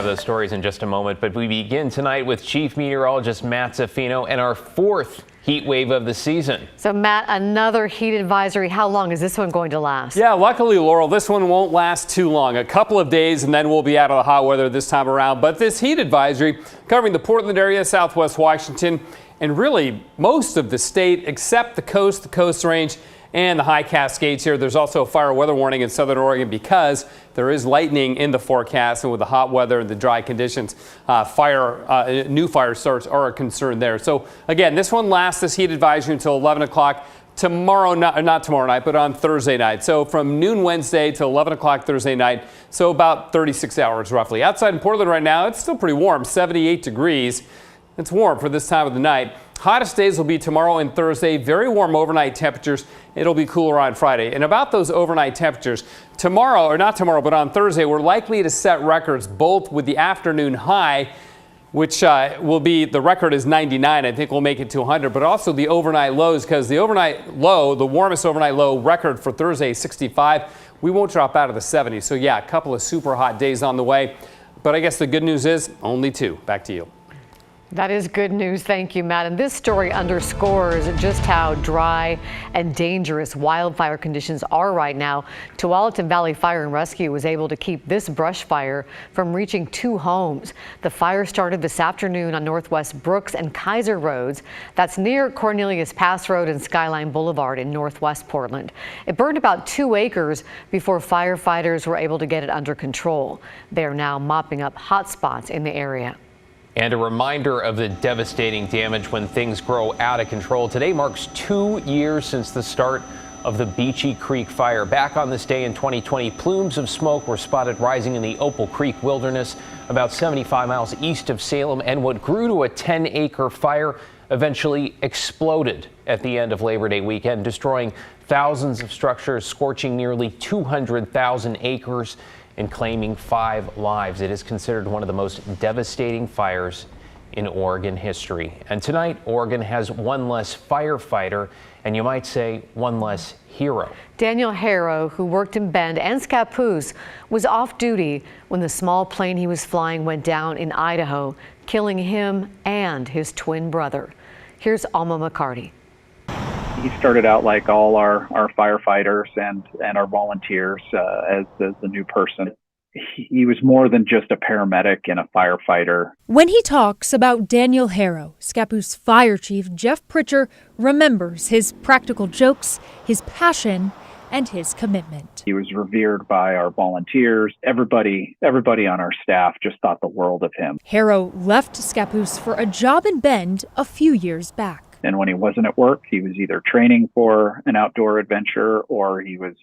Those stories in just a moment, but we begin tonight with Chief Meteorologist Matt Zaffino and our fourth heat wave of the season. So Matt, another heat advisory. How long is this one going to last? Yeah, luckily, Laurel, this one won't last too long. A couple of days and then we'll be out of the hot weather this time around. But this heat advisory covering the Portland area, Southwest Washington, and really most of the state except the Coast Range, and the high Cascades here. There's also a fire weather warning in Southern Oregon because there is lightning in the forecast, and with the hot weather and the dry conditions, new fire starts are a concern there. So again, this one lasts, this heat advisory, until 11 o'clock tomorrow, not tomorrow night, but on Thursday night. So from noon Wednesday to 11 o'clock Thursday night, so about 36 hours roughly. Outside in Portland right now, it's still pretty warm, 78 degrees. It's warm for this time of the night. Hottest days will be tomorrow and Thursday. Very warm overnight temperatures. It'll be cooler on Friday. And about those overnight temperatures, tomorrow, or not tomorrow, but on Thursday, we're likely to set records both with the afternoon high, which will be, the record is 99. I think we'll make it to 100, but also the overnight lows, because the overnight low, the warmest overnight low record for Thursday is 65. We won't drop out of the 70s. So yeah, a couple of super hot days on the way. But I guess the good news is only 2. Back to you. That is good news. Thank you, Matt. And this story underscores just how dry and dangerous wildfire conditions are right now. Tualatin Valley Fire and Rescue was able to keep this brush fire from reaching 2 homes. The fire started this afternoon on Northwest Brooks and Kaiser Roads. That's near Cornelius Pass Road and Skyline Boulevard in Northwest Portland. It burned about 2 acres before firefighters were able to get it under control. They are now mopping up hot spots in the area. And a reminder of the devastating damage when things grow out of control. Today marks 2 years since the start of the Beachy Creek fire. Back on this day in 2020, plumes of smoke were spotted rising in the Opal Creek wilderness about 75 miles east of Salem, and what grew to a 10-acre fire eventually exploded at the end of Labor Day weekend, destroying thousands of structures, scorching nearly 200,000 acres, and claiming 5 lives. It is considered one of the most devastating fires in Oregon history. And tonight, Oregon has one less firefighter, and you might say one less hero. Daniel Harrow, who worked in Bend and Scappoose, was off duty when the small plane he was flying went down in Idaho, killing him and his twin brother. Here's Alma McCarty. He started out like all our firefighters and our volunteers as the new person. He was more than just a paramedic and a firefighter. When he talks about Daniel Harrow, Scappoose Fire Chief Jeff Pritcher remembers his practical jokes, his passion, and his commitment. He was revered by our volunteers. Everybody on our staff just thought the world of him. Harrow left Scappoose for a job in Bend a few years back. And when he wasn't at work, he was either training for an outdoor adventure or he was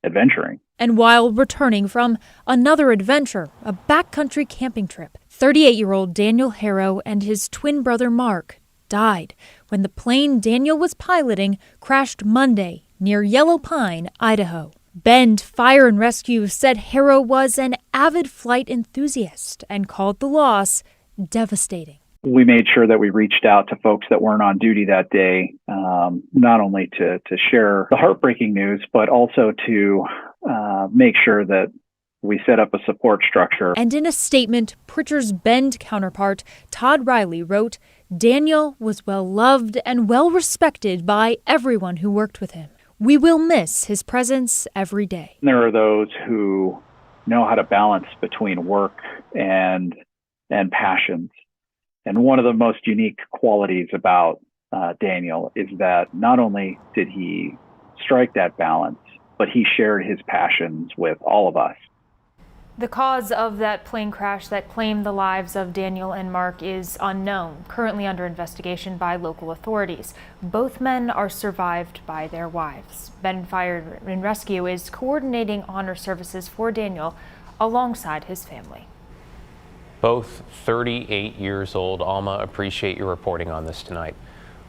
adventuring. And while returning from another adventure, a backcountry camping trip, 38-year-old Daniel Harrow and his twin brother Mark died when the plane Daniel was piloting crashed Monday near Yellow Pine, Idaho. Bend Fire and Rescue said Harrow was an avid flight enthusiast and called the loss devastating. We made sure that we reached out to folks that weren't on duty that day, not only to share the heartbreaking news, but also to make sure that we set up a support structure. And in a statement, Pritcher's Bend counterpart, Todd Riley, wrote, Daniel was well loved and well respected by everyone who worked with him. We will miss his presence every day. There are those who know how to balance between work and passions. And one of the most unique qualities about Daniel is that not only did he strike that balance, but he shared his passions with all of us. The cause of that plane crash that claimed the lives of Daniel and Mark is unknown, currently under investigation by local authorities. Both men are survived by their wives. Bend Fire and Rescue is coordinating honor services for Daniel alongside his family. Both 38 years old. Alma, appreciate your reporting on this tonight.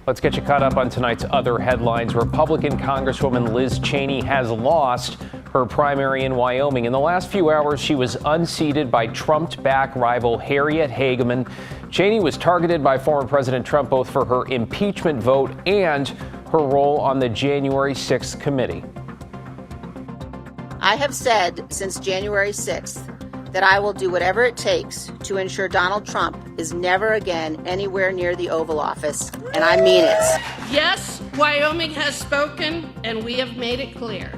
Let's get you caught up on tonight's other headlines. Republican Congresswoman Liz Cheney has lost her primary in Wyoming. In the last few hours, she was unseated by Trump-backed rival Harriet Hageman. Cheney was targeted by former President Trump both for her impeachment vote and her role on the January 6th committee. I have said since January 6th that I will do whatever it takes to ensure Donald Trump is never again anywhere near the Oval Office, and I mean it. Yes, Wyoming has spoken, and we have made it clear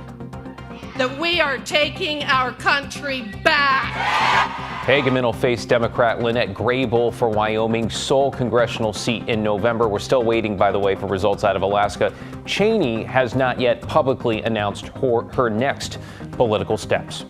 that we are taking our country back. Hageman will face Democrat Lynette Graybull for Wyoming's sole congressional seat in November. We're still waiting, by the way, for results out of Alaska. Cheney has not yet publicly announced her next political steps.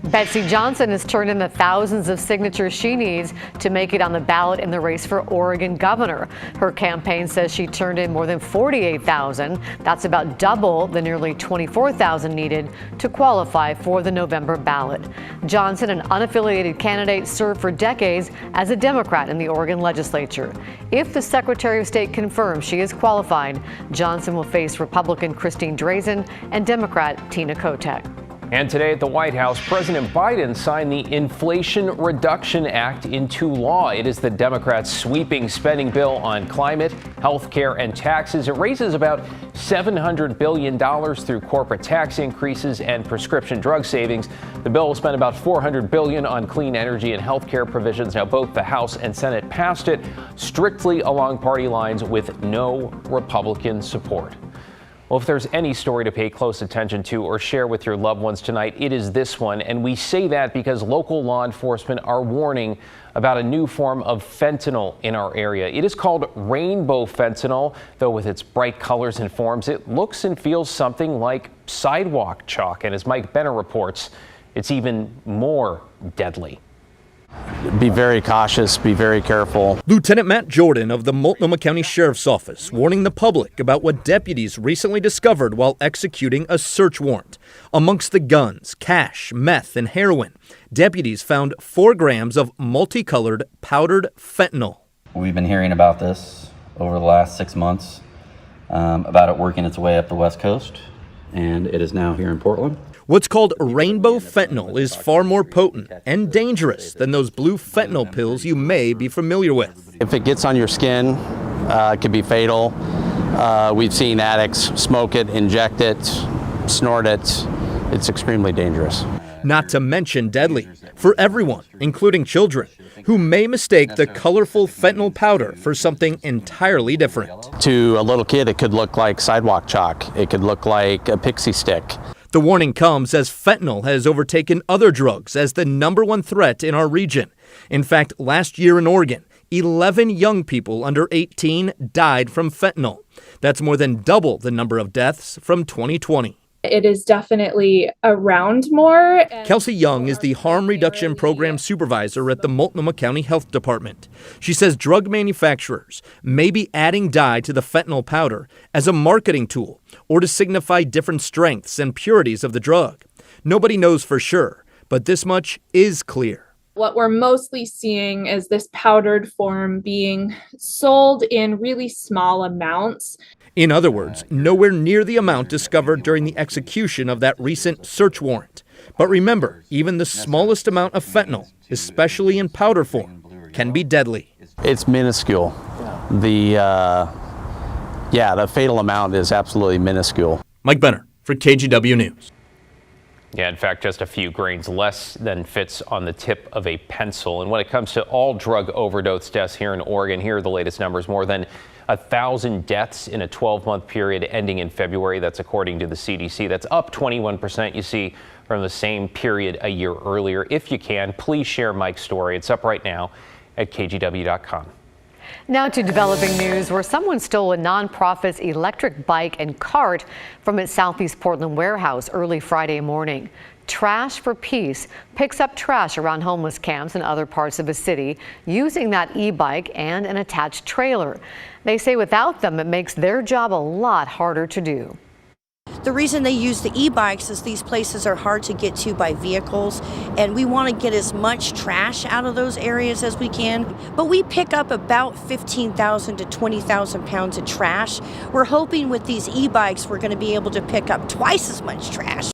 Betsy Johnson has turned in the thousands of signatures she needs to make it on the ballot in the race for Oregon governor. Her campaign says she turned in more than 48,000. That's about double the nearly 24,000 needed to qualify for the November ballot. Johnson, an unaffiliated candidate, served for decades as a Democrat in the Oregon legislature. If the Secretary of State confirms she is qualified, Johnson will face Republican Christine Drazan and Democrat Tina Kotek. And today at the White House, President Biden signed the Inflation Reduction Act into law. It is the Democrats' sweeping spending bill on climate, health care, and taxes. It raises about $700 billion through corporate tax increases and prescription drug savings. The bill will spend about $400 billion on clean energy and health care provisions. Now, both the House and Senate passed it strictly along party lines with no Republican support. Well, if there's any story to pay close attention to or share with your loved ones tonight, it is this one. And we say that because local law enforcement are warning about a new form of fentanyl in our area. It is called rainbow fentanyl, though with its bright colors and forms, it looks and feels something like sidewalk chalk. And as Mike Benner reports, it's even more deadly. Be very cautious, be very careful. Lieutenant Matt Jordan of the Multnomah County Sheriff's Office warning the public about what deputies recently discovered while executing a search warrant. Amongst the guns, cash, meth, and heroin, deputies found 4 grams of multicolored powdered fentanyl. We've been hearing about this over the last 6 months, about it working its way up the West Coast, and it is now here in Portland. What's called rainbow fentanyl is far more potent and dangerous than those blue fentanyl pills you may be familiar with. If it gets on your skin, it could be fatal. We've seen addicts smoke it, inject it, snort it. It's extremely dangerous. Not to mention deadly for everyone, including children, who may mistake the colorful fentanyl powder for something entirely different. To a little kid, it could look like sidewalk chalk. It could look like a pixie stick. The warning comes as fentanyl has overtaken other drugs as the #1 threat in our region. In fact, last year in Oregon, 11 young people under 18 died from fentanyl. That's more than double the number of deaths from 2020. It is definitely around more. Kelsey Young is the Harm Reduction Program Supervisor at the Multnomah County Health Department. She says drug manufacturers may be adding dye to the fentanyl powder as a marketing tool or to signify different strengths and purities of the drug. Nobody knows for sure, but this much is clear. What we're mostly seeing is this powdered form being sold in really small amounts. In other words, nowhere near the amount discovered during the execution of that recent search warrant. But remember, even the smallest amount of fentanyl, especially in powder form, can be deadly. It's minuscule. The fatal amount is absolutely minuscule. Mike Benner for KGW News. Yeah, in fact, just a few grains less than fits on the tip of a pencil. And when it comes to all drug overdose deaths here in Oregon, here are the latest numbers. More than 1,000 deaths in a 12-month period ending in February. That's according to the CDC. That's up 21%, you see, from the same period a year earlier. If you can, please share Mike's story. It's up right now at KGW.com. Now to developing news where someone stole a nonprofit's electric bike and cart from its Southeast Portland warehouse early Friday morning. Trash for Peace picks up trash around homeless camps and other parts of the city using that e-bike and an attached trailer. They say without them, it makes their job a lot harder to do. The reason they use the e-bikes is these places are hard to get to by vehicles, and we want to get as much trash out of those areas as we can. But we pick up about 15,000 to 20,000 pounds of trash. We're hoping with these e-bikes we're going to be able to pick up twice as much trash.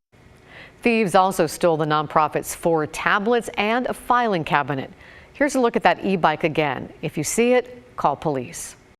Thieves also stole the nonprofit's 4 tablets and a filing cabinet. Here's a look at that e-bike again. If you see it, call police.